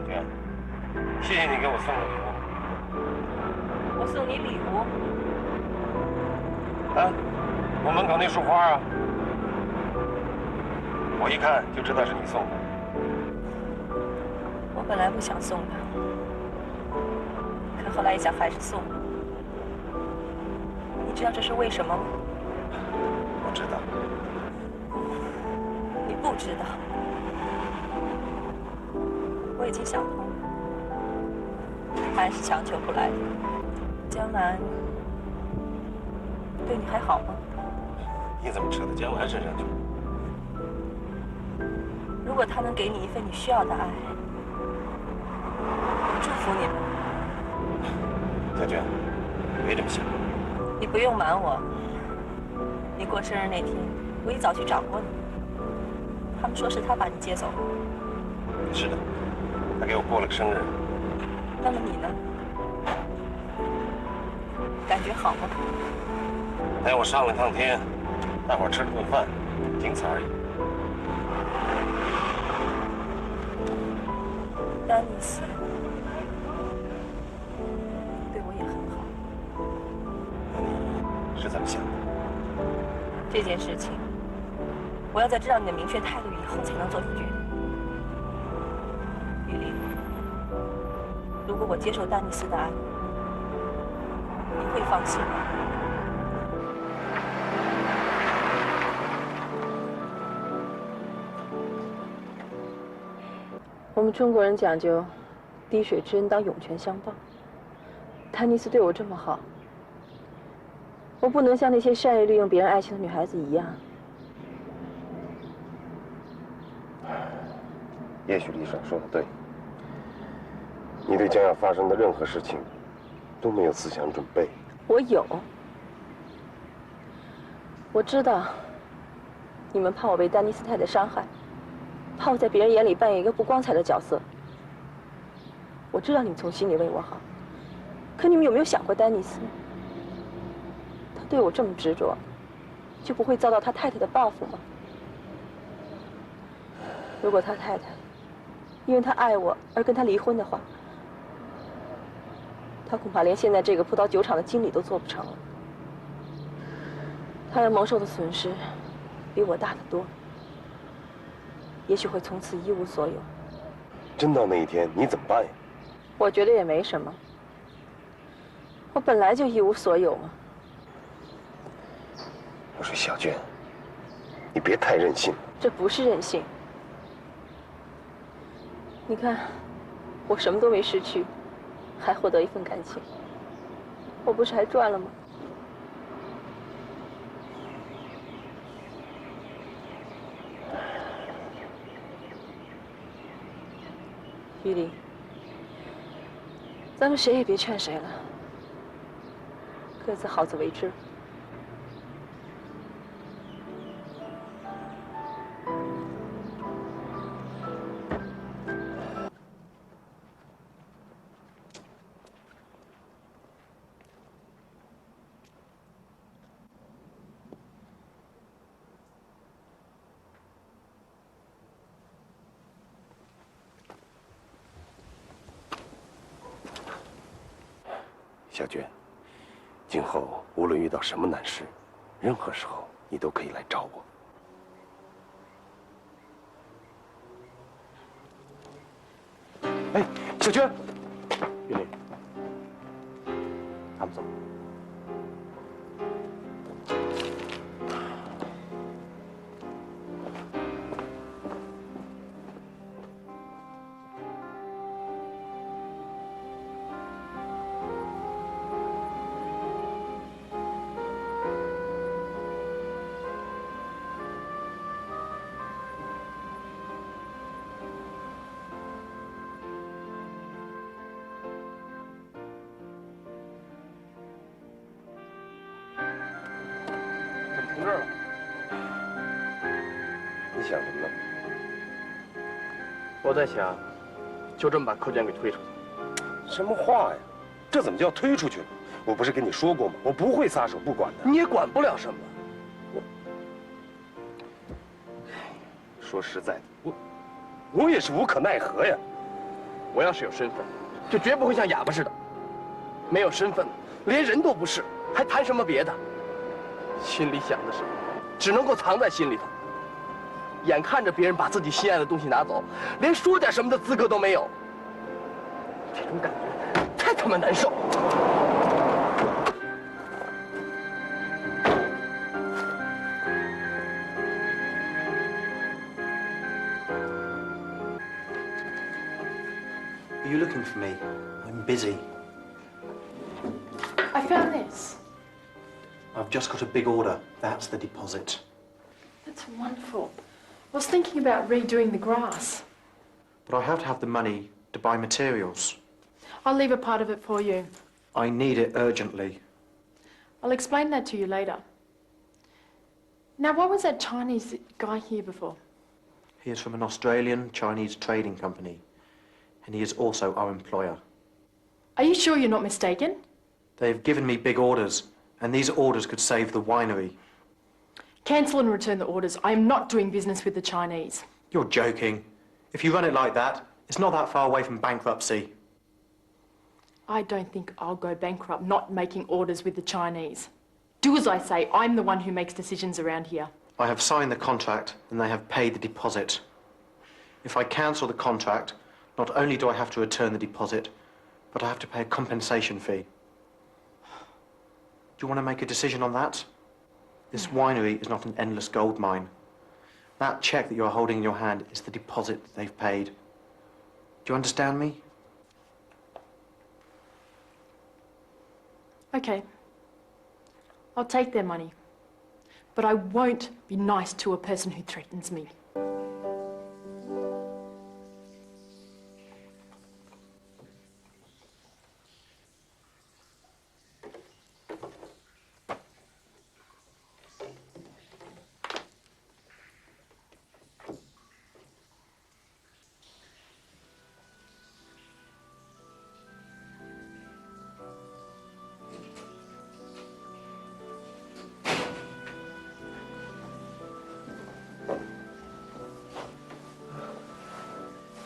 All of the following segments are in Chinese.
娟，谢谢你给我送的礼物。我送你礼物？啊，我门口那束花啊，我一看就知道是你送的。我本来不想送的，可后来一想还是送了。你知道这是为什么吗？我知道。你不知道。我已经想通了，爱是强求不来的。江南对你还好吗？你怎么扯到江南身上去？如果他能给你一份你需要的爱，我祝福你们。小娟，别这么想。你不用瞒我。你过生日那天，我一早去找过你。他们说是他把你接走了。是的，他给我过了个生日。那么你呢？感觉好吗？带我上了趟天，大伙儿吃了顿饭，仅此而已。丹尼斯对我也很好。你是怎么想的？这件事情，我要在知道你的明确态度以后才能做出决定。雨林，如果我接受丹尼斯的爱，你会放心吗？我们中国人讲究滴水之恩当涌泉相报。丹尼斯对我这么好，我不能像那些善于利用别人爱情的女孩子一样。也许李爽说的对，你对将要发生的任何事情都没有思想准备。我有，我知道你们怕我被丹尼斯太太伤害，怕我在别人眼里扮演一个不光彩的角色。我知道你们从心里为我好，可你们有没有想过丹尼斯？他对我这么执着，就不会遭到他太太的报复吗？如果他太太因为他爱我而跟他离婚的话，他恐怕连现在这个葡萄酒厂的经理都做不成了。他要蒙受的损失比我大得多，也许会从此一无所有。真到那一天，你怎么办呀？我觉得也没什么，我本来就一无所有嘛。我说小娟，你别太任性。这不是任性。你看，我什么都没失去，还获得一份感情，我不是还赚了吗？玉丽，咱们谁也别劝谁了，各自好自为之。小娟，今后无论遇到什么难事，任何时候你都可以来找我。哎，小娟，云丽，他们走。停这儿了。你想什么呢？我在想，就这么把寇娟给推出去。什么话呀？这怎么叫推出去了？我不是跟你说过吗？我不会撒手不管的。你也管不了什么。说实在的，我也是无可奈何呀。我要是有身份，就绝不会像哑巴似的，没有身份，连人都不是，还谈什么别的？心里想的什么，只能够藏在心里头。眼看着别人把自己心爱的东西拿走，连说点什么的资格都没有，这种感觉太他妈难受。Are you looking for me? I'm busy. I found this. I've just got a big order. That's the deposit. That's wonderful. I was thinking about redoing the grass. But I have to have the money to buy materials. I'll leave a part of it for you. I need it urgently. I'll explain that to you later. Now, why was that Chinese guy here before? He is from an Australian-Chinese trading company, and he is also our employer. Are you sure you're not mistaken? They've given me big orders, and these orders could save the winery. Cancel and return the orders. I am not doing business with the Chinese. You're joking. If you run it like that, it's not that far away from bankruptcy. I don't think I'll go bankrupt not making orders with the Chinese. Do as I say. I'm the one who makes decisions around here. I have signed the contract, and they have paid the deposit. If I cancel the contract, not only do I have to return the deposit, but I have to pay a compensation fee. Do you want to make a decision on that? This winery is not an endless gold mine. That cheque that you're holding in your hand is the deposit that they've paid. Do you understand me? Okay. I'll take their money. But I won't be nice to a person who threatens me.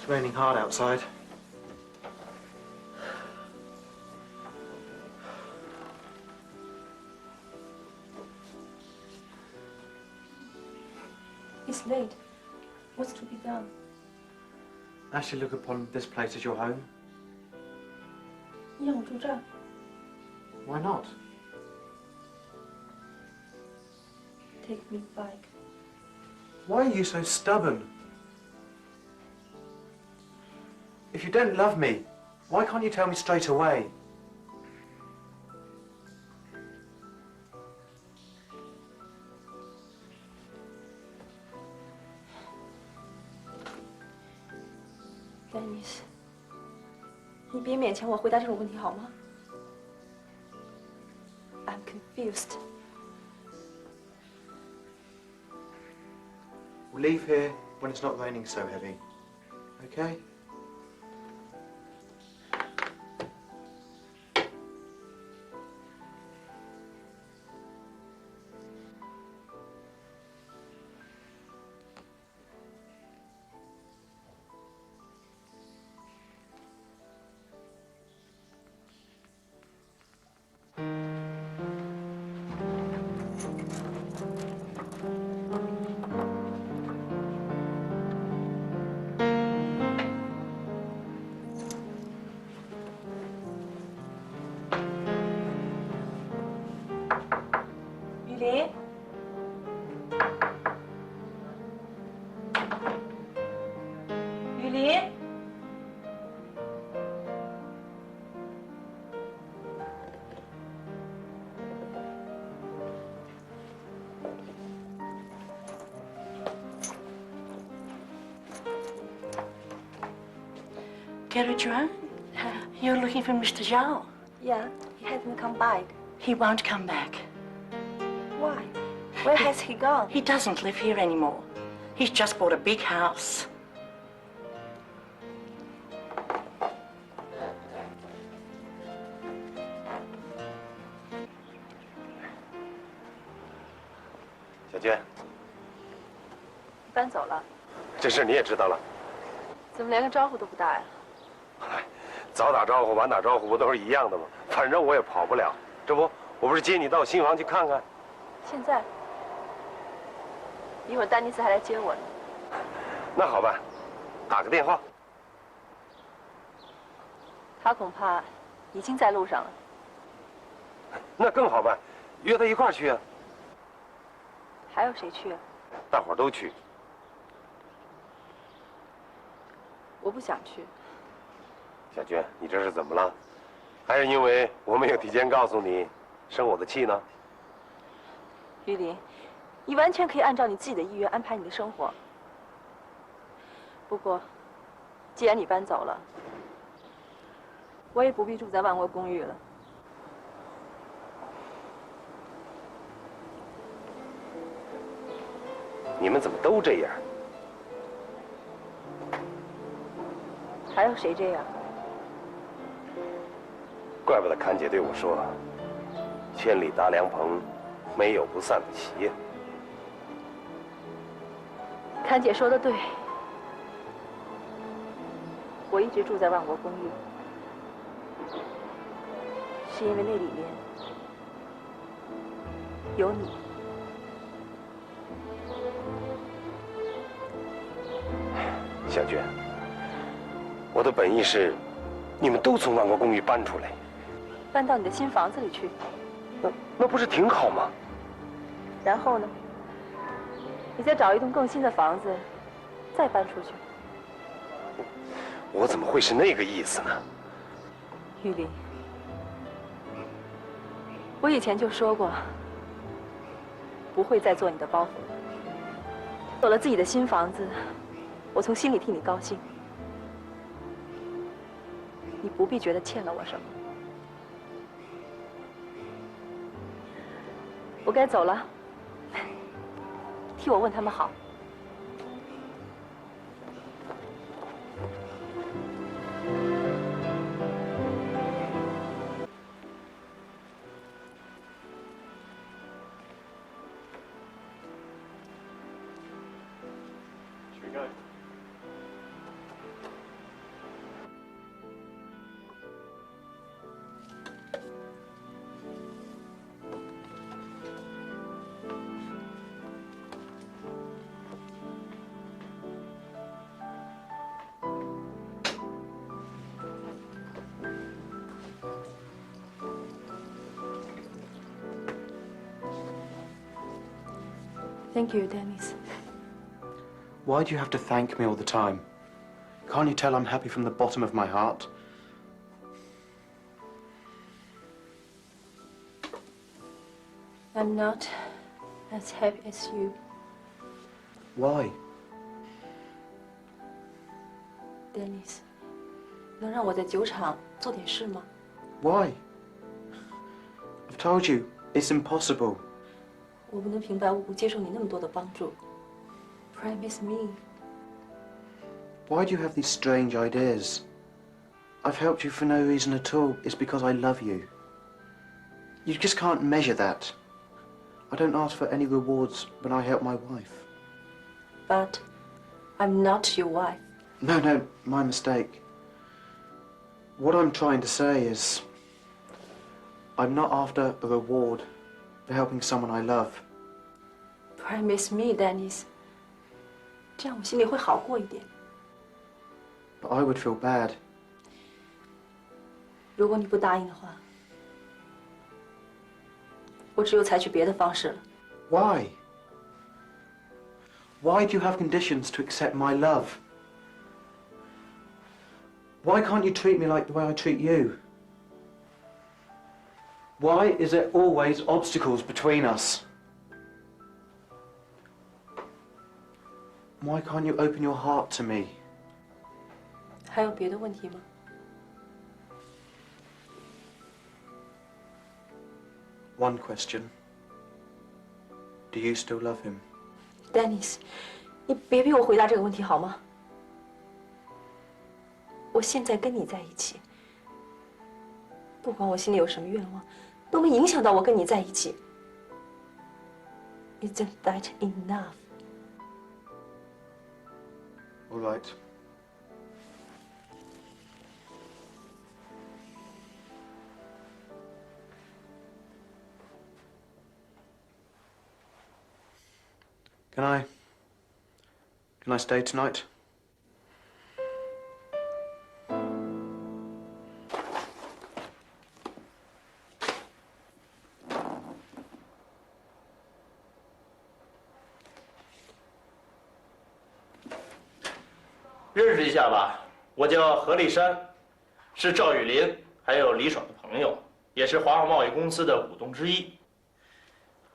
It's raining hard outside. It's late. What's to be done? Actually, look upon this place as your home. 你让我住这儿？ Why not? Take me back. Why are you so stubborn? If you don't love me, why can't you tell me straight away? Dennis，你别勉强我回答这种问题好吗 ？I'm confused. We'll leave here when it's not raining so heavy. Okay? Gertrude, you're looking for Mr. Zhao. Yeah, he hasn't come back. He won't come back. Why? Where has he gone? He doesn't live here anymore. He's just bought a big house. 小娟，搬走了，这事你也知道了。怎么连个招呼都不打呀？早打招呼晚打招呼不都是一样的吗？反正我也跑不了。这不，我不是接你到新房去看看？现在，一会儿丹尼斯还来接我呢。那好办，打个电话。他恐怕已经在路上了。那更好办，约他一块儿去啊。还有谁去啊？大伙儿都去。我不想去。小娟，你这是怎么了？还是因为我没有提前告诉你，生我的气呢？玉林，你完全可以按照你自己的意愿安排你的生活。不过，既然你搬走了，我也不必住在万国公寓了。你们怎么都这样？还有谁这样？怪不得侃姐对我说：“千里搭凉棚，没有不散的席呀。”侃姐说的对，我一直住在万国公寓，是因为那里面有你。小娟，我的本意是，你们都从万国公寓搬出来，搬到你的新房子里去，那不是挺好吗？然后呢，你再找一栋更新的房子，再搬出去。我怎么会是那个意思呢？玉林，我以前就说过，不会再做你的包袱了。有了自己的新房子，我从心里替你高兴。你不必觉得欠了我什么。我该走了，替我问他们好。Thank you, Dennis. Why do you have to thank me all the time? Can't you tell I'm happy from the bottom of my heart? I'm not as happy as you, Why? Dennis. 能让我在酒厂做点事吗？ Why? I've told you, it's impossible. 我不能平白无故接受你那么多的帮助。Promise me. Why do you have these strange ideas? I've helped you for no reason at all. It's because I love you. You just can't measure that. I don't ask for any rewards when I help my wife. But I'm not your wife. No, my mistake. What I'm trying to say is, I'm not after a reward for helping someone I love. Promise me, Dennis. 这样我心里会好过一点。 But I would feel bad. 如果你不答应的话，我只有采取别的方式了。 Why? Why do you have conditions to accept my love? Why can't you treat me like the way I treat you? Why is there always obstacles between us? Why can't you open your heart to me? 还有别的问题吗？ One question. Do you still love him? Dennis，你别逼我回答这个问题好吗？我现在跟你在一起，不管我心里有什么愿望，都没影响到我跟你在一起。Isn't that enough? All right. Can I stay tonight? “认识一下吧，我叫何立山，是赵雨林还有李爽的朋友，也是华华贸易公司的股东之一。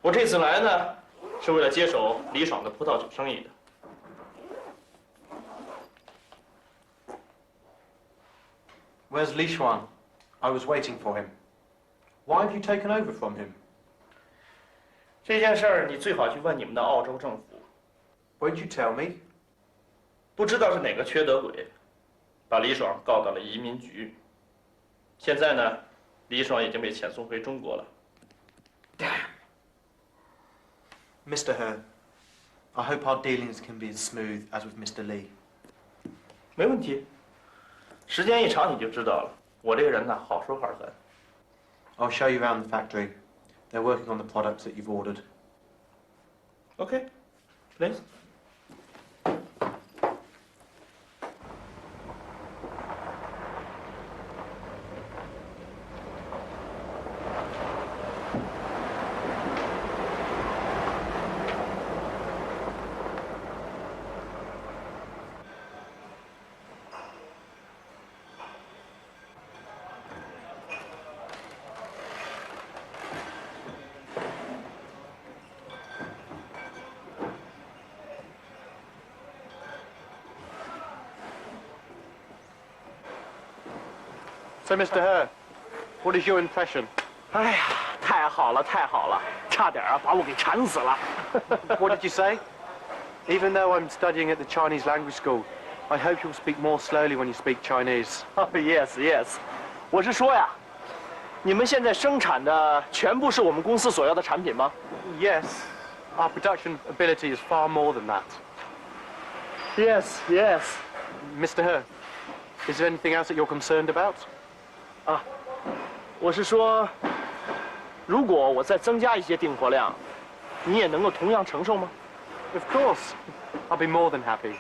我这次来呢，是为了接手李爽的葡萄酒生意的。” Where's Li Xuan? I was waiting for him. Why have you taken over from him? 这件事儿你最好去问你们的澳洲政府。 Won't you tell me? 不知道是哪个缺德鬼，把李爽告到了移民局。现在呢，李爽已经被遣送回中国了。Damn. Mr. He, I hope our dealings can be as smooth as with Mr. Lee. 没问题，时间一长你就知道了。我这个人呢，好说话狠。I'll show you around the factory. They're working on the products that you've ordered. OK, please. So, Mr. He, what is your impression? 哎呀，太好了，太好了，差点啊把我给馋死了。What did you say? Even though I'm studying at the Chinese language school, I hope you'll speak more slowly when you speak Chinese. Yes, yes， 我是说呀，你们现在生产的全部是我们公司所要的产品吗 Yes, our production ability is far more than that. ？Yes, yes。 Mr. He, is there anything else that you're concerned about? 啊，我是说，如果我再增加一些订货量，你也能够同样承受吗？ Of course, I'll be more than happy.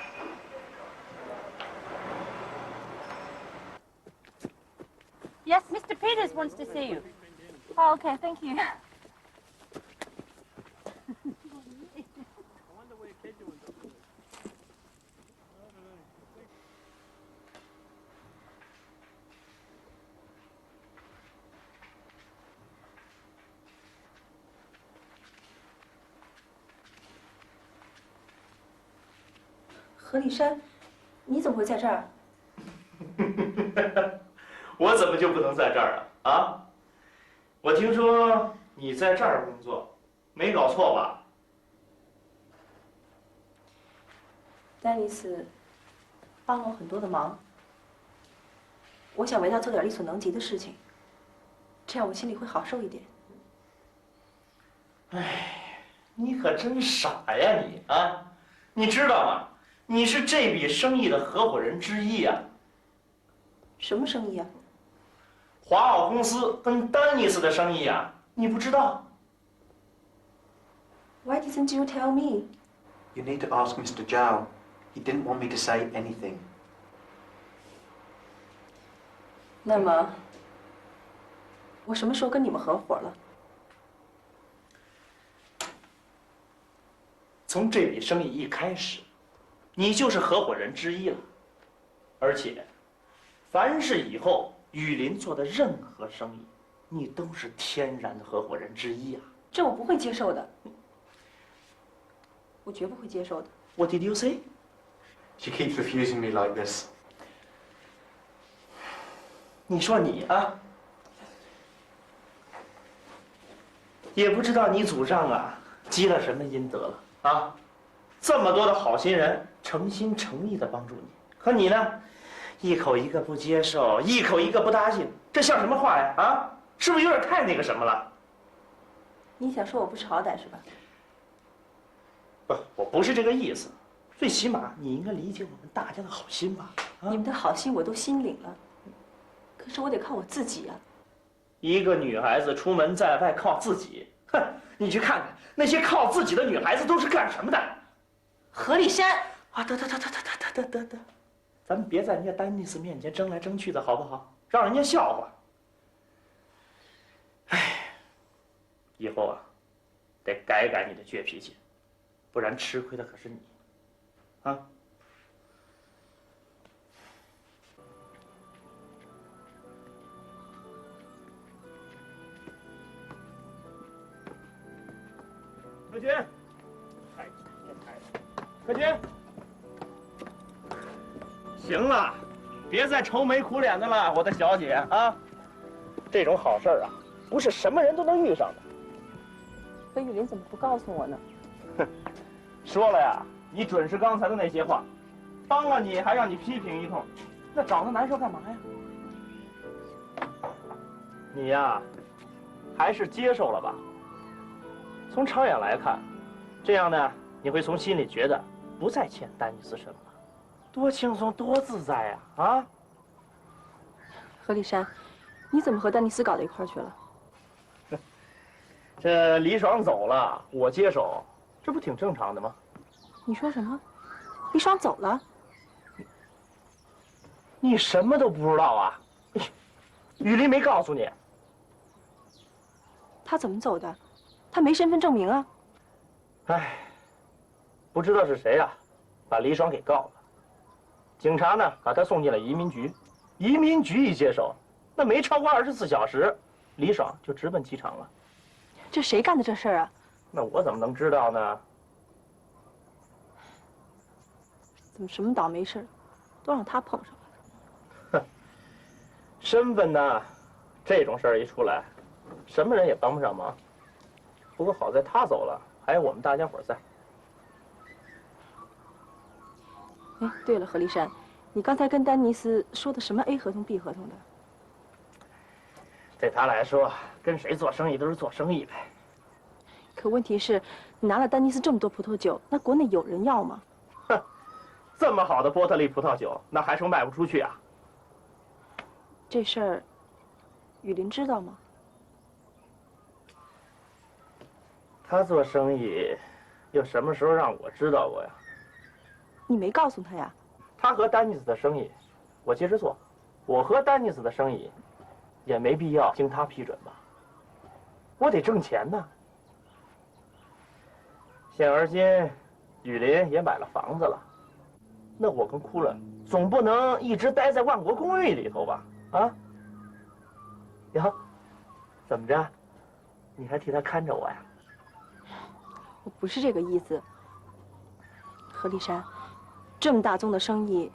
Yes, Mr. Peters wants to see you. Oh, okay, thank you. 何立山，你怎么会在这儿？我怎么就不能在这儿啊？啊！我听说你在这儿工作，没搞错吧？丹尼斯帮了我很多的忙，我想为他做点力所能及的事情，这样我心里会好受一点。哎，你可真傻呀你啊！你知道吗？你是这笔生意的合伙人之一啊。什么生意啊？华奥公司跟丹尼斯的生意啊，你不知道？ Why didn't you tell me? You need to ask Mr. Zhao. He didn't want me to say anything. 那么，我什么时候跟你们合伙了？从这笔生意一开始，你就是合伙人之一了。而且，凡是以后雨林做的任何生意，你都是天然的合伙人之一啊。这我不会接受的，我绝不会接受的。What did you say? She keeps refusing me like this. 你说你啊，也不知道你祖上啊积了什么阴德了啊！这么多的好心人诚心诚意的帮助你，可你呢，一口一个不接受，一口一个不答应，这像什么话呀？啊，是不是有点太那个什么了？你想说我不识好歹是吧？不，我不是这个意思，最起码你应该理解我们大家的好心吧？啊，你们的好心我都心领了，可是我得靠我自己啊。一个女孩子出门在外靠自己，哼，你去看看那些靠自己的女孩子都是干什么的？何立山啊，得，咱们别在人家丹尼斯面前争来争去的好不好？让人家笑话。哎，以后啊，得改改你的倔脾气，不然吃亏的可是你，啊。柯军，柯军，行了，别再愁眉苦脸的了，我的小姐啊。这种好事啊，不是什么人都能遇上的。可雨林怎么不告诉我呢？哼，说了呀，你准是刚才的那些话，帮了你还让你批评一通，那找他难受干嘛呀？你呀，还是接受了吧。从长远来看，这样呢，你会从心里觉得不再欠丹尼斯什么了，多轻松多自在呀！啊，何立山，你怎么和丹尼斯搞到一块儿去了？这李爽走了，我接手，这不挺正常的吗？你说什么？李爽走了？你什么都不知道啊？雨林没告诉你？他怎么走的？他没身份证明啊！哎，不知道是谁呀，把李爽给告了。警察呢，把他送进了移民局。移民局一接手，那没超过24小时，李爽就直奔机场了。这谁干的这事儿啊？那我怎么能知道呢？怎么什么倒霉事儿都让他碰上了？哼，身份呢，这种事儿一出来，什么人也帮不上忙。不过好在他走了，还有我们大家伙在。哎，对了，何立山，你刚才跟丹尼斯说的什么 A 合同 B 合同的？对他来说，跟谁做生意都是做生意呗。可问题是，你拿了丹尼斯这么多葡萄酒，那国内有人要吗？哼，这么好的波特利葡萄酒，那还说卖不出去啊？这事儿，雨林知道吗？他做生意，又什么时候让我知道过呀？你没告诉他呀？他和丹尼斯的生意，我接着做；我和丹尼斯的生意，也没必要经他批准吧？我得挣钱呢。现而今，雨林也买了房子了，那我跟库伦总不能一直待在万国公寓里头吧？啊？哟，怎么着？你还替他看着我呀？我不是这个意思。何立山，这么大宗的生意，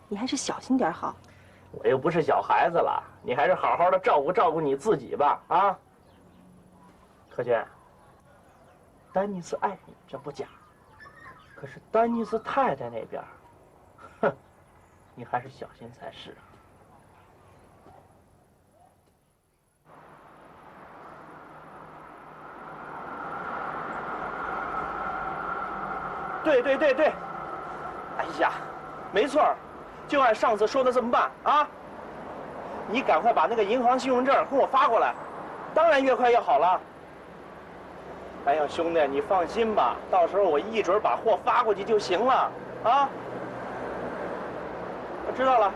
你还是小心点好。我又不是小孩子了，你还是好好的照顾照顾你自己吧，啊？柯娟，丹尼斯爱你这不假，可是丹尼斯太太那边，哼，你还是小心才是啊。对，哎呀，没错儿，就按上次说的这么办啊！你赶快把那个银行信用证给我发过来，当然越快越好了。哎呀，兄弟，你放心吧，到时候我一准把货发过去就行了啊！我知道了，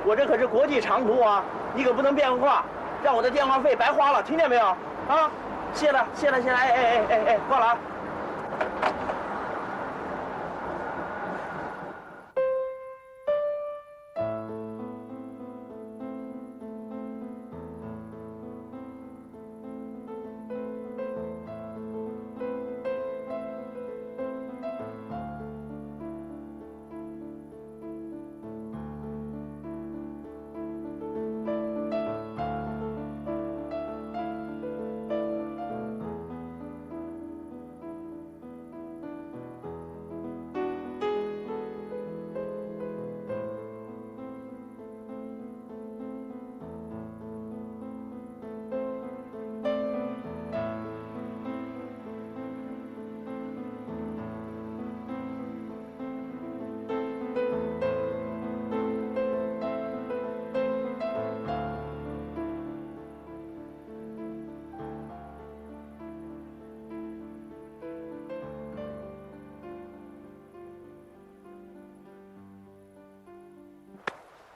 我这可是国际长途啊，你可不能变卦，让我的电话费白花了，听见没有？啊，谢了，哎，挂了啊。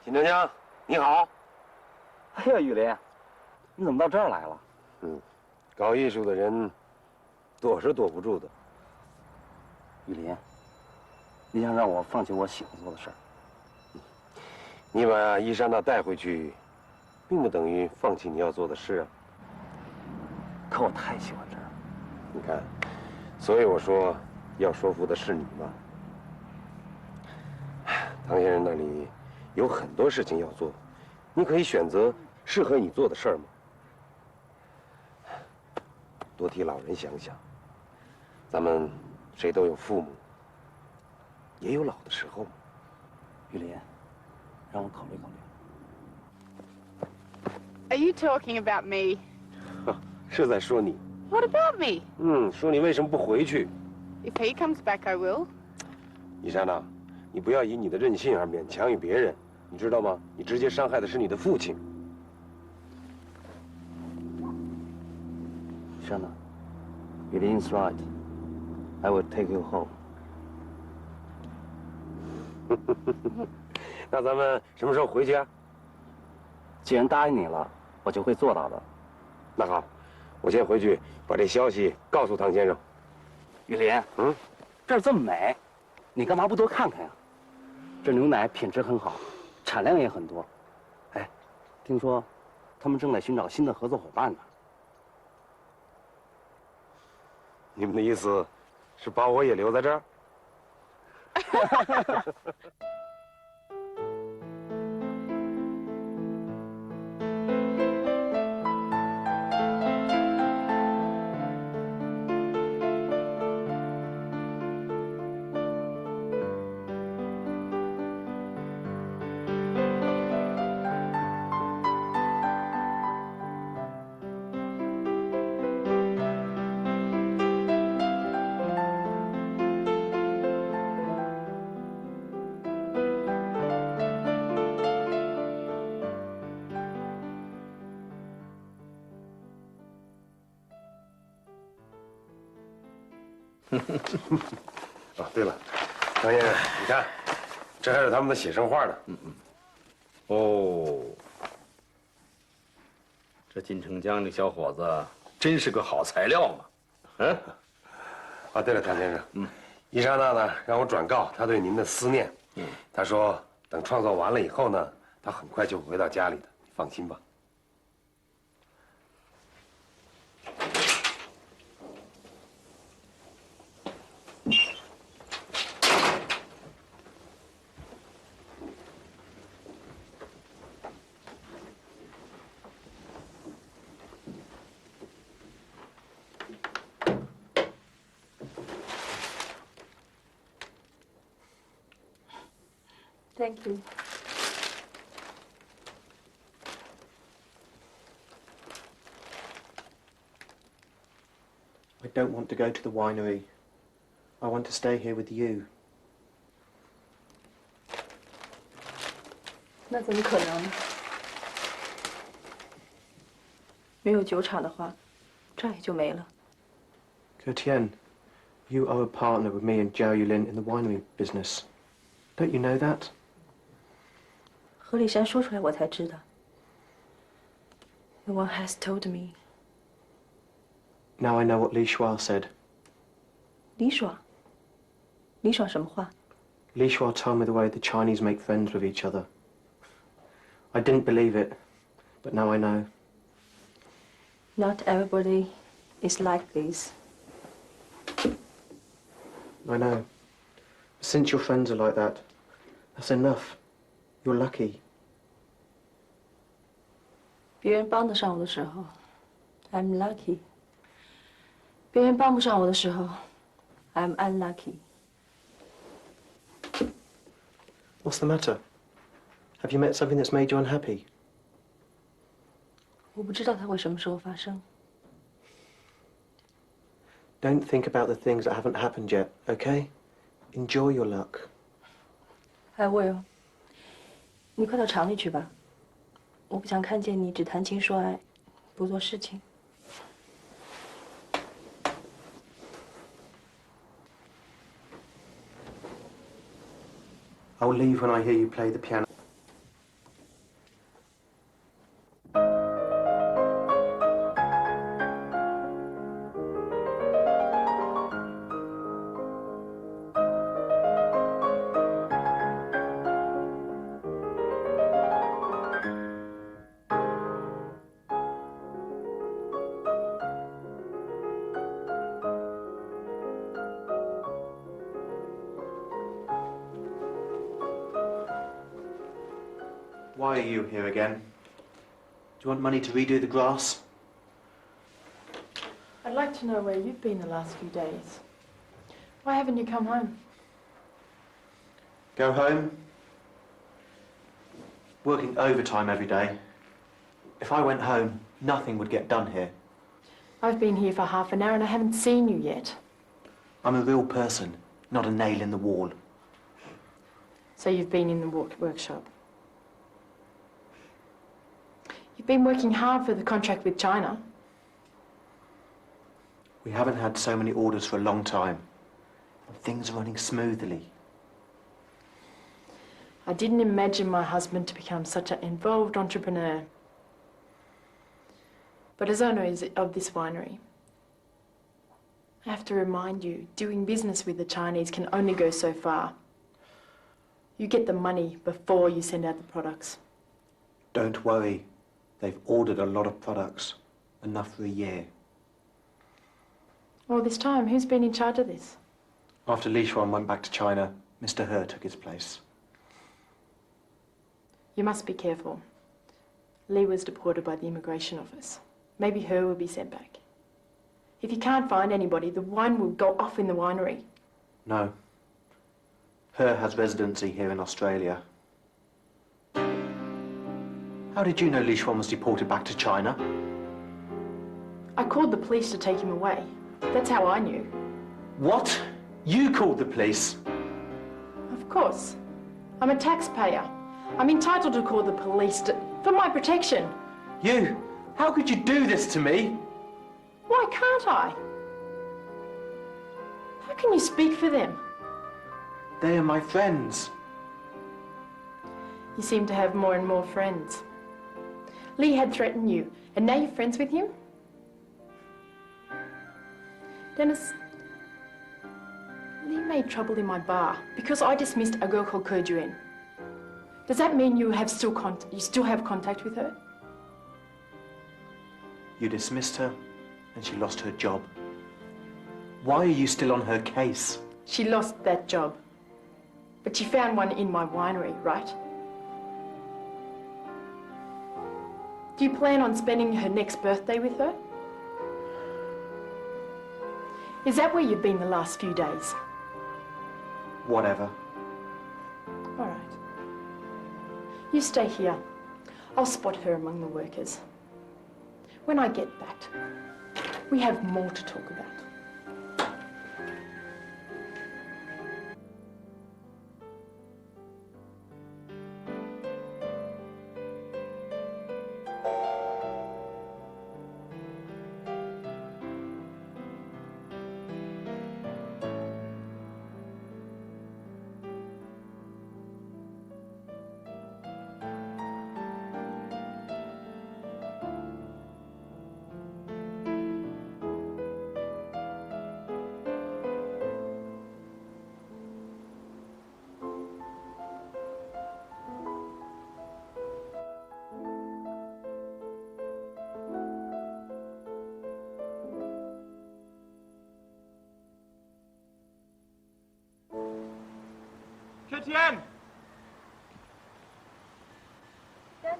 金城江，你好。哎呀，雨林，你怎么到这儿来了？搞艺术的人躲是躲不住的。雨林，你想让我放弃我喜欢做的事儿？你把伊莎娜带回去，并不等于放弃你要做的事啊。可我太喜欢这儿了。你看，所以我说，要说服的是你嘛。唐先生那里有很多事情要做，你可以选择适合你做的事儿吗？多替老人想想，咱们谁都有父母，也有老的时候嘛。雨林，让我考虑考虑。 Are you talking about me? 是在说你。 What about me? 说你为什么不回去？ If he comes back, I will. 伊莎娜，你不要以你的任性而勉强于别人，你知道吗？你直接伤害的是你的父亲。Shanna, Yulin is right. I will take you home. 那咱们什么时候回去啊？既然答应你了，我就会做到的。那好，我先回去把这消息告诉唐先生。雨林，这儿这么美，你干嘛不多看看呀？这牛奶品质很好，产量也很多。哎，听说他们正在寻找新的合作伙伴呢。你们的意思是把我也留在这儿？哦，对了，唐先生，你看，这还是他们的写生画呢。哦，这金城江这小伙子真是个好材料嘛。啊，对了，唐先生，伊莎娜呢让我转告她对您的思念。她说等创作完了以后呢，她很快就会回到家里的，你放心吧。Thank you. I don't want to go to the winery. I want to stay here with you. 那怎么可能呢？没有酒厂的话，这儿也就没了。Kertian, you are a partner with me and Zhao Yulin in the winery business. Don't you know that? 何立山说出来，我才知道。No one has told me. Now I know what Li Shuai said. 李爽？李爽什么话？ Li Shuai told me the way the Chinese make friends with each other. I didn't believe it, but now I know. Not everybody is like this. I know. Since your friends are like that, that's enough. You're lucky. 别人帮得上我的时候 ，I'm lucky。别人帮不上我的时候 ，I'm unlucky。 What's the matter? Have you met something that's made you unhappy? 我不知道它会什么时候发生。 Don't think about the things that haven't happened yet, okay? Enjoy your luck. I will。你快到厂里去吧，我不想看见你只谈情说爱，不做事情。 I'll leave when I hear you play the piano. Why are you here again? Do you want money to redo the grass? I'd like to know where you've been the last few days. Why haven't you come home? Go home? Working overtime every day. If I went home, nothing would get done here. I've been here for half an hour and I haven't seen you yet. I'm a real person, not a nail in the wall. So you've been in the workshop. You've been working hard for the contract with China. We haven't had so many orders for a long time. Things are running smoothly. I didn't imagine my husband to become such an involved entrepreneur. But as owner of this winery, I have to remind you, doing business with the Chinese can only go so far. You get the money before you send out the products. Don't worry. They've ordered a lot of products. Enough for a year. All this time, who's been in charge of this? After Li Xuan went back to China, Mr. He took his place. You must be careful. Li was deported by the immigration office. Maybe He will be sent back. If you can't find anybody, the wine will go off in the winery. No. He has residency here in Australia. How did you know Li Xuan was deported back to China? I called the police to take him away. That's how I knew. What? You called the police? Of course. I'm a taxpayer. I'm entitled to call the police for my protection. You? How could you do this to me? Why can't I? How can you speak for them? They are my friends. You seem to have more and more friends. Li had threatened you, and now you're friends with him? Dennis, Li made trouble in my bar because I dismissed a girl called Ke Juan. Does that mean you still have contact with her? You dismissed her, and she lost her job. Why are you still on her case? She lost that job. But she found one in my winery, right? Do you plan on spending her next birthday with her? Is that where you've been the last few days? Whatever. All right. You stay here. I'll spot her among the workers. When I get back, we have more to talk about. Tian! Dennis.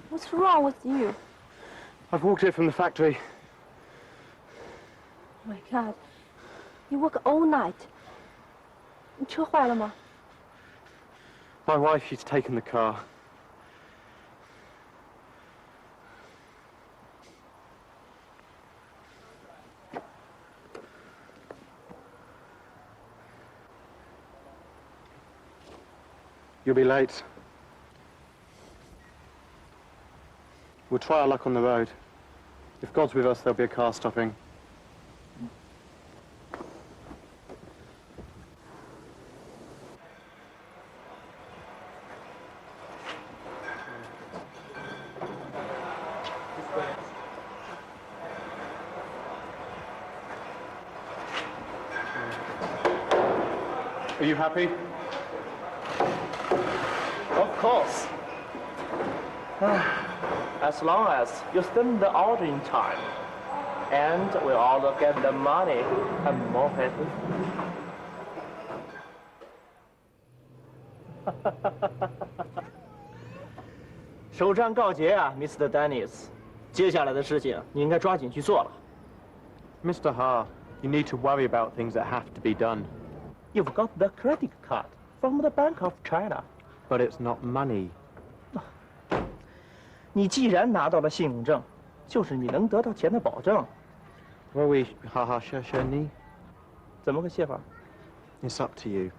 What's wrong with you? I've walked here from the factory. Oh my God. You work all night. 你车坏了吗? My wife, she's taken the car. You'll be late. We'll try our luck on the road. If God's with us, there'll be a car stopping. Are you happy? Of course. As long as you send the order in time, and we all get the money, I'm more happy. 首战告捷啊，Mr. Dennis。接下来的事情你应该抓紧去做了。Mr. Ha, you need to worry about things that have to be done. You've got the credit card from the Bank of China. But it's not money. 你既然拿到了信用证，就是你能得到钱的保证。Worry, ha shani. 怎么个写法？ It's up to you.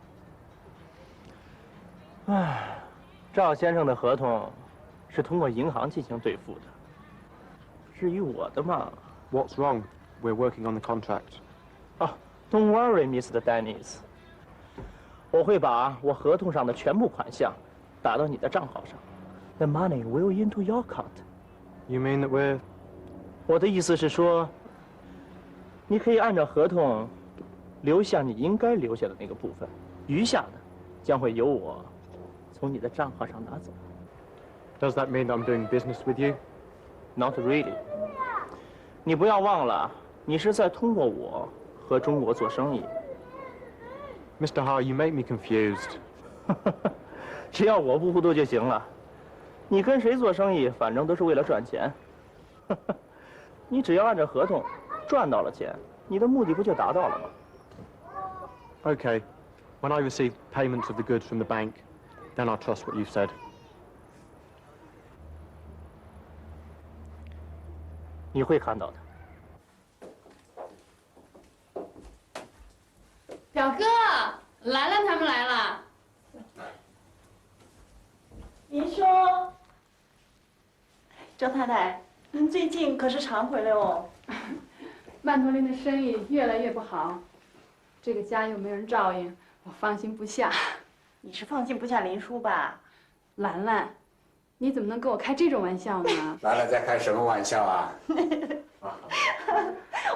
唉，赵先生的合同是通过银行进行兑付的。至于我的嘛 What's wrong? We're working on the contract. 啊 ，Don't worry, Mr. Dennis. 我会把我合同上的全部款项打到你的账号上。The money will into your account. You mean that we're... 我的意思是说，你可以按照合同留下你应该留下的那个部分，余下的将会由我从你的账号上拿走。Does that mean that I'm doing business with you? Not really. 你不要忘了，你是在通过我和中国做生意。Mr. Ha, you make me confused. 只要我不糊涂就行了。你跟谁做生意，反正都是为了赚钱。你只要按照合同赚到了钱，你的目的不就达到了吗？ Okay. When I receive payments of the goods from the bank, then I'll trust what you've said. 你会看到的。表哥，兰兰他们来了。您说，周太太，您最近可是常回来哦。曼陀林的生意越来越不好，这个家又没人照应，我放心不下。你是放心不下林叔吧？兰兰，你怎么能跟我开这种玩笑呢？兰兰在开什么玩笑啊？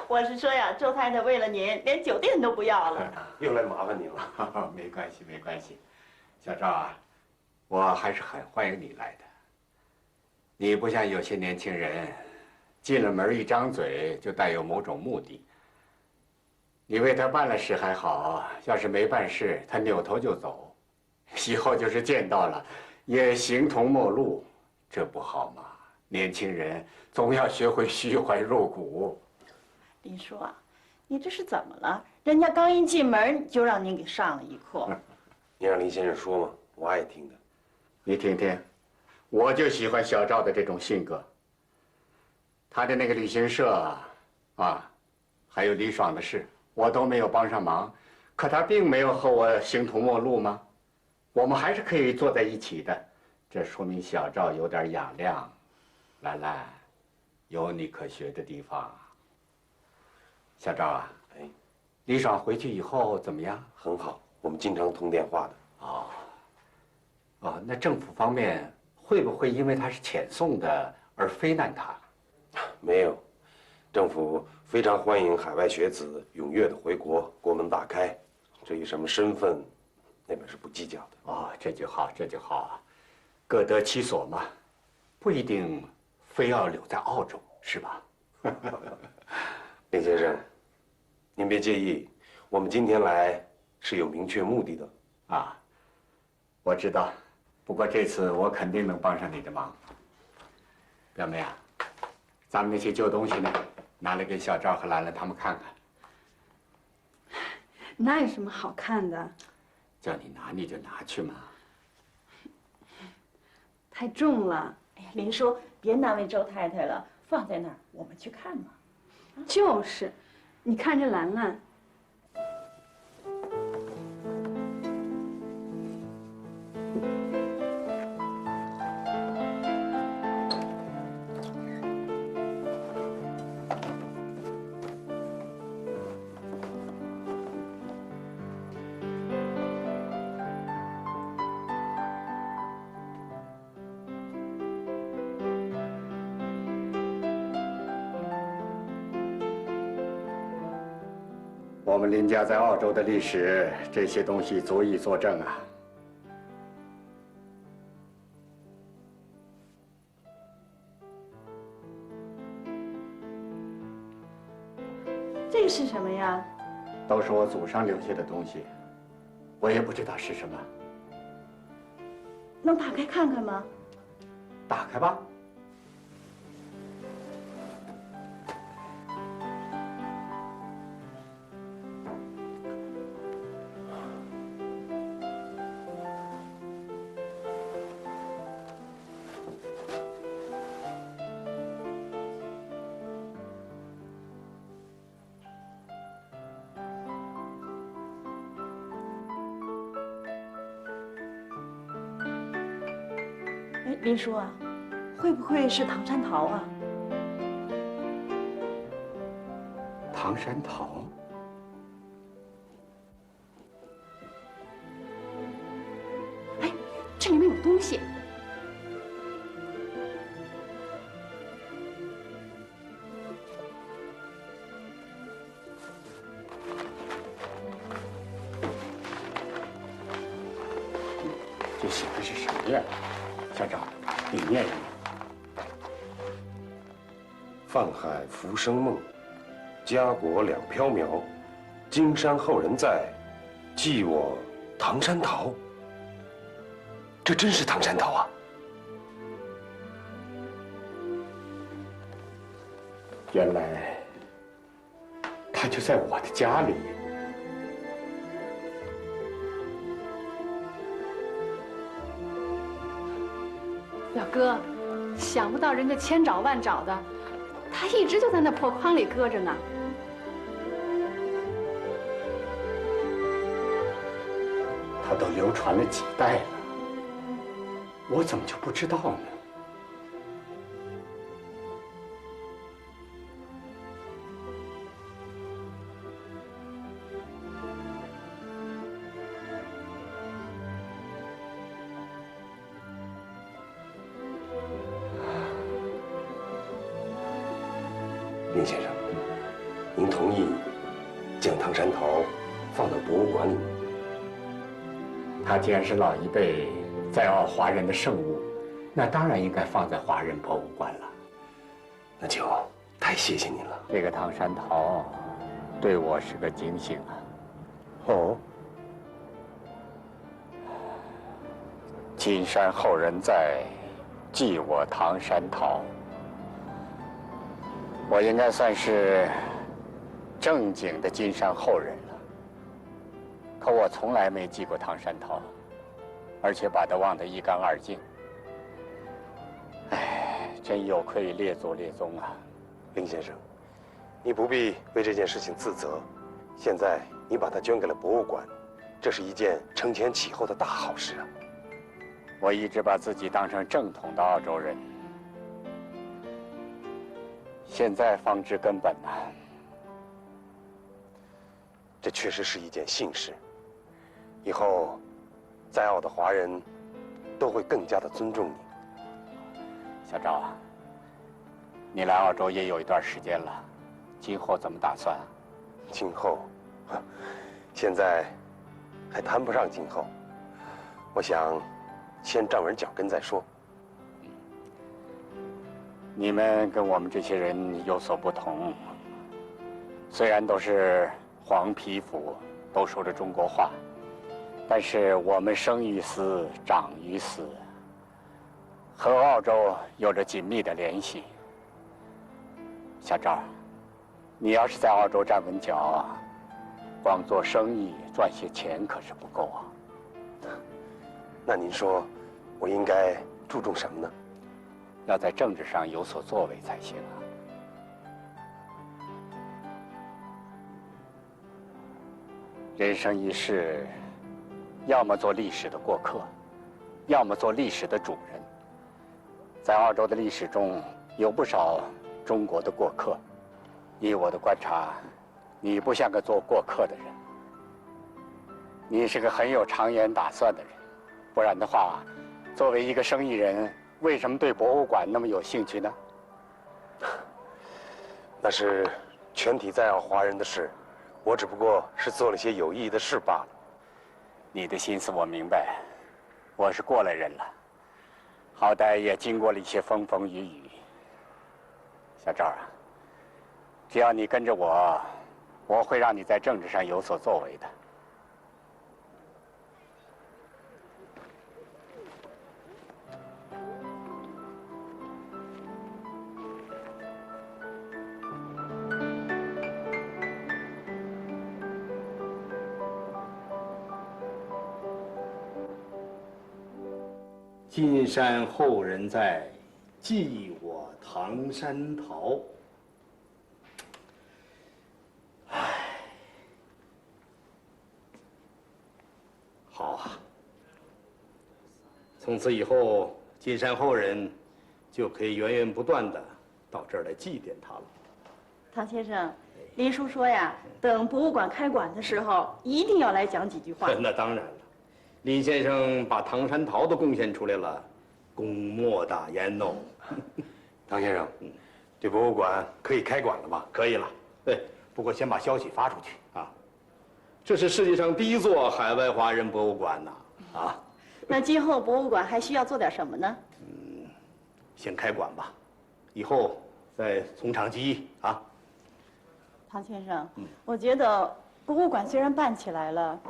我是说呀，周太太为了您，连酒店都不要了。又来麻烦您了。没关系，没关系。小赵啊，我还是很欢迎你来的。你不像有些年轻人，进了门一张嘴就带有某种目的。你为他办了事还好，要是没办事，他扭头就走，以后就是见到了也形同陌路，这不好嘛。年轻人总要学会虚怀若谷。林叔啊，你这是怎么了？人家刚一进门就让您给上了一课。你让林先生说嘛，我爱听的。你听听，我就喜欢小赵的这种性格。他的那个旅行社啊，还有李爽的事，我都没有帮上忙，可他并没有和我形同陌路吗？我们还是可以坐在一起的，这说明小赵有点雅量。兰兰，有你可学的地方。小赵啊，哎，李爽回去以后怎么样？很好，我们经常通电话的。哦，那政府方面会不会因为他是遣送的而非难他？没有，政府非常欢迎海外学子踊跃的回国，国门大开。至于什么身份，那边是不计较的。哦，这就好，这就好啊，各得其所嘛，不一定非要留在澳洲，是吧？林先生，您别介意，我们今天来是有明确目的的。啊，我知道，不过这次我肯定能帮上你的忙。表妹啊，咱们那些旧东西呢，拿来给小赵和兰兰他们看看。哪有什么好看的？叫你拿你就拿去嘛。太重了。哎呀，林叔，别难为周太太了，放在那儿，我们去看嘛。就是，你看这兰兰。我们林家在澳洲的历史，这些东西足以作证啊。这个是什么呀？都是我祖上留下的东西，我也不知道是什么。能打开看看吗？打开吧。哎，林叔啊，会不会是唐山桃啊？唐山桃。哎，这里面有东西。这写的是什么呀？校长，你念一念。放海浮生梦，家国两飘渺。金山后人在，寄我唐山桃。这真是唐山桃啊！原来他就在我的家里。表哥，想不到人家千找万找的，他一直就在那破筐里搁着呢。他都流传了几代了，我怎么就不知道呢？林先生，您同意将唐山桃放到博物馆里吗？它既然是老一辈在澳华人的圣物，那当然应该放在华人博物馆了。那就太谢谢您了。这个唐山桃对我是个警醒啊。哦。金山后人在，寄我唐山桃。我应该算是正经的金山后人了，可我从来没寄过唐山桃，而且把它忘得一干二净。哎，真有愧列祖列宗啊！林先生，你不必为这件事情自责。现在你把它捐给了博物馆，这是一件承前启后的大好事啊！我一直把自己当成正统的澳洲人。现在方知根本呐，这确实是一件幸事。以后，在澳的华人都会更加的尊重你。小赵啊，你来澳洲也有一段时间了，今后怎么打算啊？今后，现在还谈不上今后。我想先站稳脚跟再说。你们跟我们这些人有所不同，虽然都是黄皮肤，都说着中国话，但是我们生于斯，长于斯，和澳洲有着紧密的联系。小赵，你要是在澳洲站稳脚，光做生意赚些钱可是不够啊。那您说，我应该注重什么呢？要在政治上有所作为才行啊！人生一世，要么做历史的过客，要么做历史的主人。在澳洲的历史中，有不少中国的过客。依我的观察，你不像个做过客的人，你是个很有长远打算的人。不然的话，作为一个生意人，为什么对博物馆那么有兴趣呢？那是全体在澳华人的事，我只不过是做了些有意义的事罢了。你的心思我明白，我是过来人了，好歹也经过了一些风风雨雨。小赵啊，只要你跟着我，我会让你在政治上有所作为的。金山后人在，记我唐山陶。唉，好啊。从此以后，金山后人就可以源源不断的到这儿来祭奠他了。唐先生，林叔说呀，等博物馆开馆的时候，一定要来讲几句话。那当然了，林先生把唐山陶都贡献出来了，功莫大焉哦。唐先生，这博物馆可以开馆了吧？可以了。对，不过先把消息发出去啊。这是世界上第一座海外华人博物馆呐！啊。那今后博物馆还需要做点什么呢？先开馆吧，以后再从长计议啊。唐先生，我觉得博物馆虽然办起来了，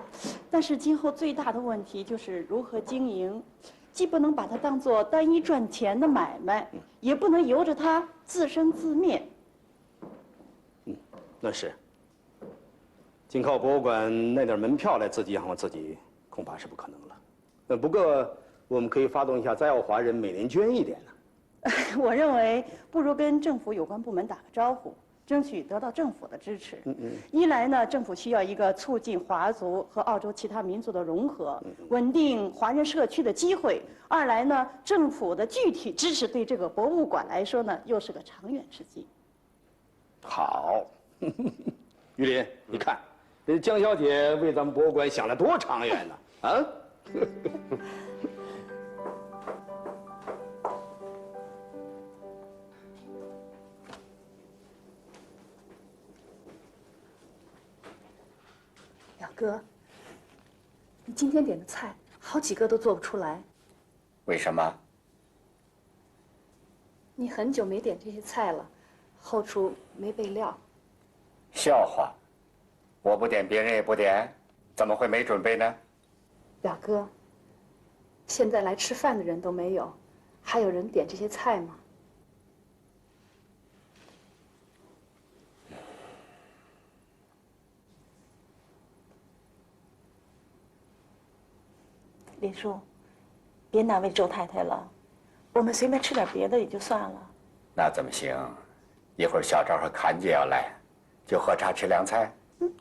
但是今后最大的问题就是如何经营，既不能把它当做单一赚钱的买卖，也不能由着它自生自灭。那是。仅靠博物馆那点门票来自己养活自己，恐怕是不可能了。不过我们可以发动一下在澳华人每年捐一点呢。我认为不如跟政府有关部门打个招呼，争取得到政府的支持。一来呢，政府需要一个促进华族和澳洲其他民族的融合，稳定华人社区的机会；二来呢，政府的具体支持对这个博物馆来说呢，又是个长远之计。好，于林，你看，这江小姐为咱们博物馆想了多长远呢？啊？表哥，你今天点的菜好几个都做不出来。为什么？你很久没点这些菜了，后厨没备料。笑话，我不点，别人也不点，怎么会没准备呢？表哥，现在来吃饭的人都没有，还有人点这些菜吗？林叔，别难为周太太了，我们随便吃点别的也就算了。那怎么行？一会儿小赵和侃姐要来，就喝茶吃凉菜。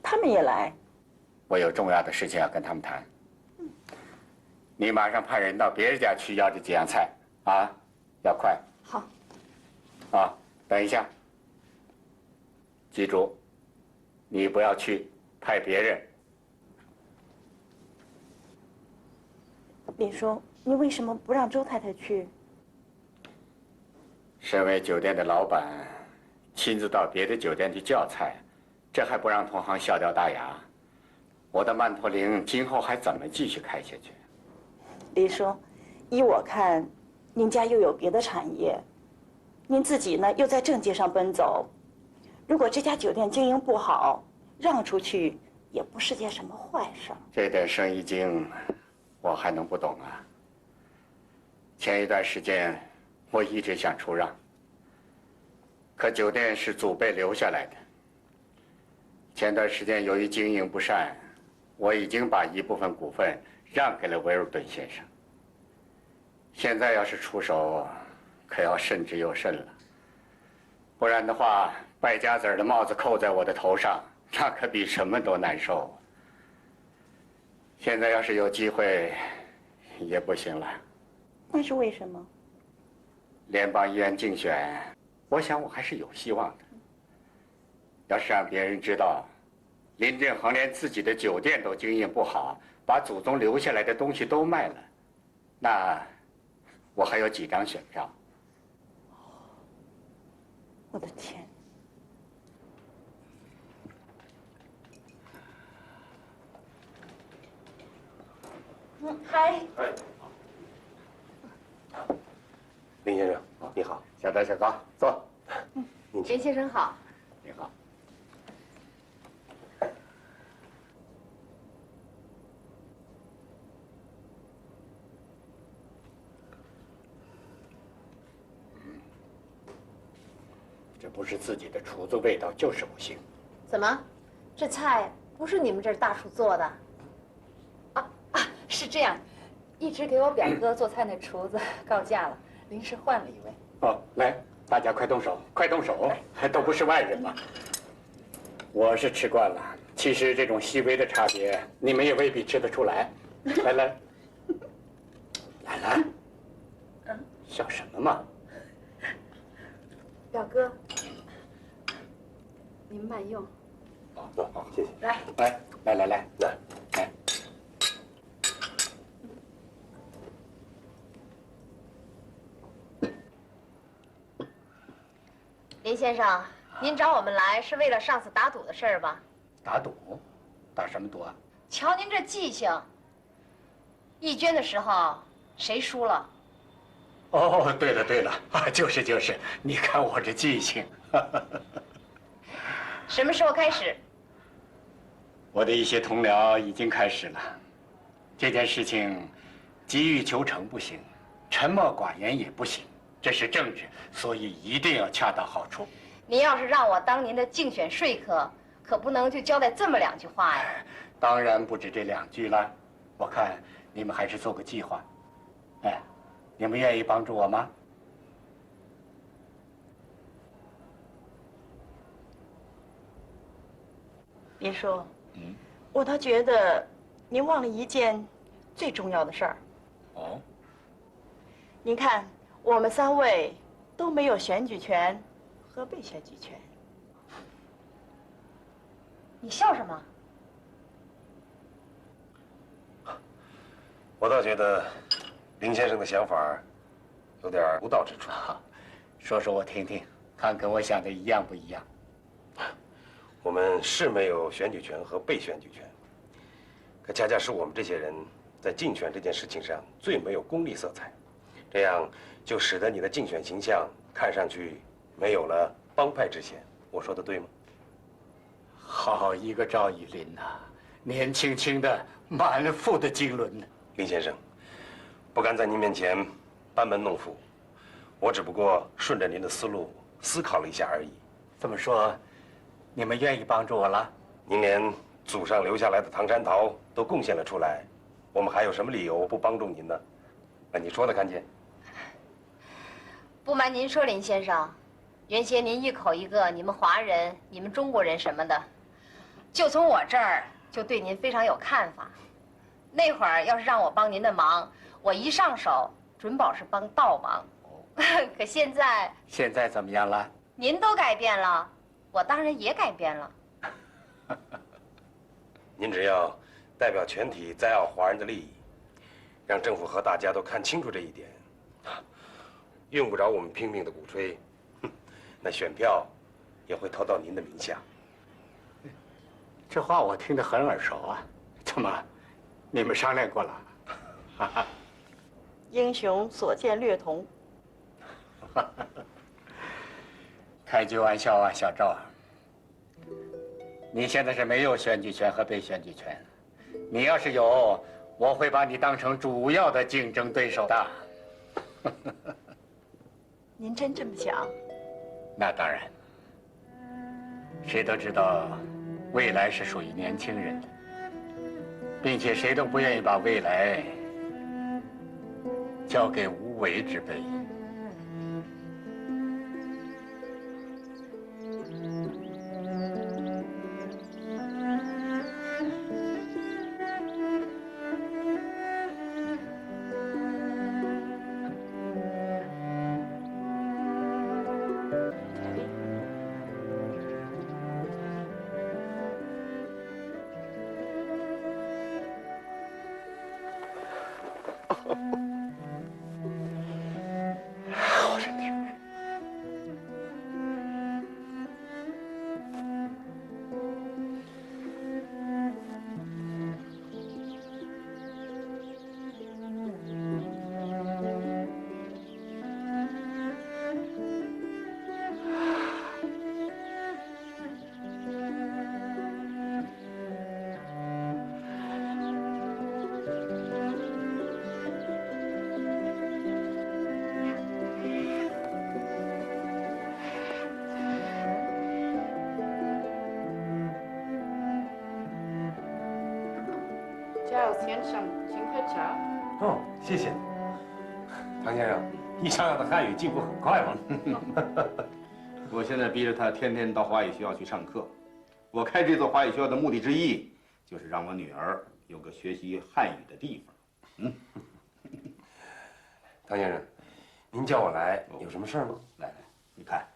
他们也来。我有重要的事情要跟他们谈。你马上派人到别人家去要这几样菜，啊，要快。好。啊，等一下，记住，你不要去，派别人。林叔，你为什么不让周太太去？身为酒店的老板，亲自到别的酒店去叫菜，这还不让同行笑掉大牙？我的曼陀林今后还怎么继续开下去？林叔，依我看，您家又有别的产业，您自己呢又在政界上奔走，如果这家酒店经营不好，让出去也不是件什么坏事。这点生意经，我还能不懂啊？前一段时间，我一直想出让，可酒店是祖辈留下来的。前段时间由于经营不善，我已经把一部分股份让给了维尔顿先生。现在要是出手，可要慎之又慎了，不然的话，败家子儿的帽子扣在我的头上，那可比什么都难受。现在要是有机会，也不行了。那是为什么？联邦议员竞选，我想我还是有希望的。要是让别人知道，林振恒连自己的酒店都经营不好，把祖宗留下来的东西都卖了，那我还有几张选票？我的天！嗨。林先生，你好。小德、小高，坐。林先生好。你好。这不是自己的厨子味道，就是不行。怎么，这菜不是你们这儿大厨做的？是这样，一直给我表哥做菜那厨子告假了，临时换了一位。哦，来，大家快动手，快动手，都不是外人嘛。我是吃惯了，其实这种细微的差别，你们也未必吃得出来。来来，来来，笑什么嘛？表哥，您慢用。好，谢谢。来，来，林先生，您找我们来是为了上次打赌的事儿吧？打赌？打什么赌啊？瞧您这记性，义捐的时候谁输了？哦，对了，啊，就是，你看我这记性。什么时候开始？我的一些同僚已经开始了。这件事情，急于求成不行，沉默寡言也不行，这是政治，所以一定要恰到好处。您要是让我当您的竞选说客，可不能就交代这么2句话呀。当然不止这2句了，我看你们还是做个计划。哎，你们愿意帮助我吗？林叔，我倒觉得您忘了一件最重要的事儿。哦，您看，我们3位都没有选举权和被选举权。你笑什么？我倒觉得林先生的想法有点独到之处。说说我听听，看跟我想的一样不一样。我们是没有选举权和被选举权，可恰恰是我们这些人在竞选这件事情上最没有功利色彩，这样就使得你的竞选形象看上去没有了帮派之嫌。我说的对吗？好一个赵以林呐，年轻轻的，满腹的经纶呢。林先生，不敢在您面前班门弄斧，我只不过顺着您的思路思考了一下而已。这么说，你们愿意帮助我了？您连祖上留下来的唐山桃都贡献了出来，我们还有什么理由不帮助您呢？那你说的看见？不瞒您说，林先生，原先您一口一个你们华人、你们中国人什么的，就从我这儿就对您非常有看法。那会儿要是让我帮您的忙，我一上手准保是帮倒忙。可现在怎么样了？您都改变了，我当然也改变了。您只要代表全体在澳华人的利益，让政府和大家都看清楚这一点，用不着我们拼命的鼓吹，那选票也会投到您的名下。这话我听得很耳熟啊，怎么，你们商量过了？英雄所见略同。开句玩笑啊，小赵。你现在是没有选举权和被选举权，你要是有，我会把你当成主要的竞争对手的。您真这么想？那当然。谁都知道，未来是属于年轻人的，并且谁都不愿意把未来交给无为之辈。我真听。Giles先生，请喝茶。哦，谢谢。唐先生，一上来的汉语进步很快嘛。我现在逼着他天天到华语学校去上课。我开这所华语学校的目的之一，就是让我女儿有个学习汉语的地方。唐先生，您叫我来有什么事儿吗？来，你看。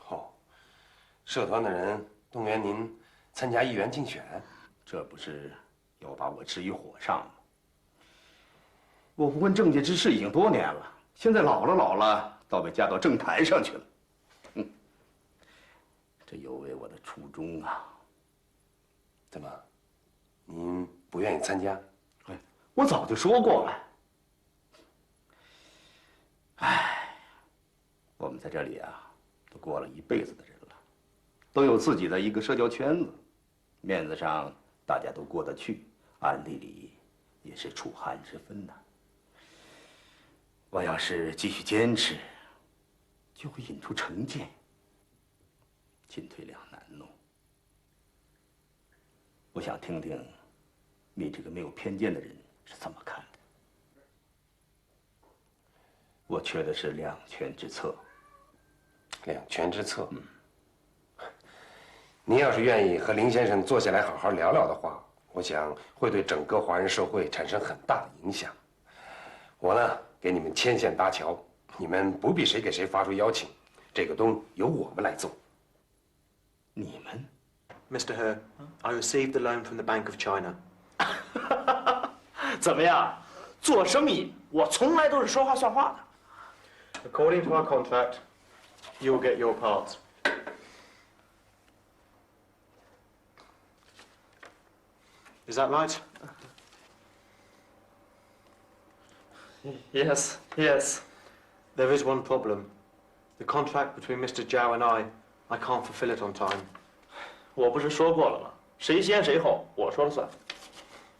哦，社团的人动员您参加议员竞选，这不是要把我置于火上吗？我不问政界之事已经多年了，现在老了，倒被架到政坛上去了。这有违我的初衷啊！怎么，您不愿意参加？我早就说过了。唉，我们在这里啊，都过了一辈子的人了，都有自己的一个社交圈子，面子上大家都过得去，暗地里也是楚汉之分呐。我要是继续坚持，就会引出成见，进退两难弄。我想听听你这个没有偏见的人是怎么看的。我缺的是两全之策。两全之策。您要是愿意和林先生坐下来好好聊聊的话，我想会对整个华人社会产生很大的影响。我呢，给你们牵线搭桥，你们不必谁给谁发出邀请，这个东由我们来做。你们 Mr. He, I received the loan from the Bank of China. 怎么样？做生意，我从来都是说话算话的。 According to our contract, you'll get your part. Is that right? Yes, yes. There is one problem. The contract between Mr. Zhao and I can't fulfill it on time. 我不是说过了吗？谁先谁后，我说了算。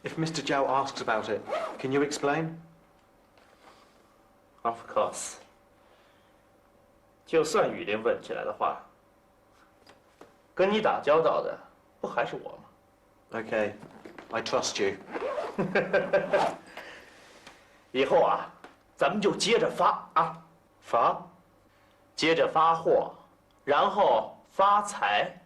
If Mr. Zhao asks about it, can you explain? Of course. 就算雨林问起来的话，跟你打交道的不还是我吗 Okay, I trust you. 以后啊，咱们就接着发啊，发，接着发货，然后发财。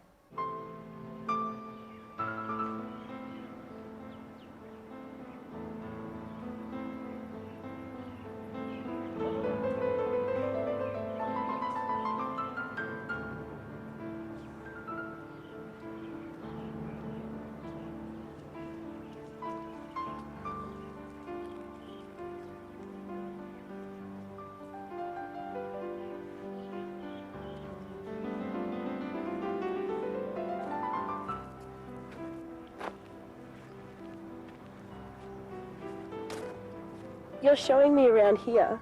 You're showing me around here.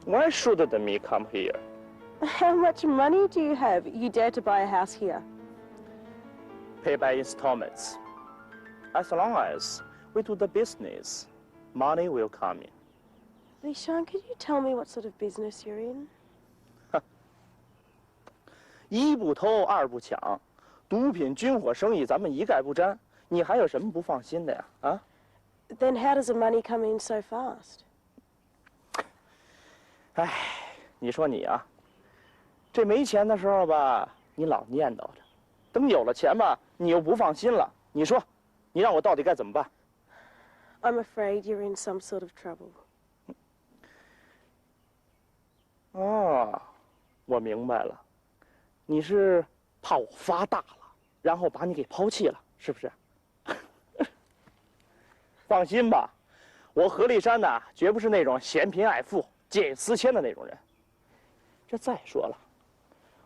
Why shouldn't me come here? How much money do you have? You dare to buy a house here? Pay by installments. As long as we do the business, money will come in. Lishan, could you tell me what sort of business you're in? 一不偷，二不抢，毒品、军火生意咱们一概不沾。你还有什么不放心的呀？啊？ Then how does the money come in so fast? 哎，你说你啊，这没钱的时候吧，你老念叨着；等有了钱吧，你又不放心了。你说，你让我到底该怎么办？ I'm afraid you're in some sort of trouble. 哦，我明白了，你是怕我发大了，然后把你给抛弃了，是不是？放心吧，我何立山呐，绝不是那种嫌贫爱富、见异思迁的那种人。这再说了，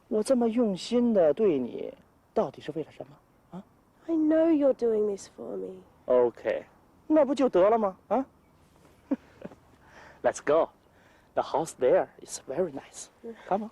我这么用心的对你，到底是为了什么？啊 I know you're doing this for me. OK， 那不就得了吗？啊？Let's go. The house there is very nice. Come on.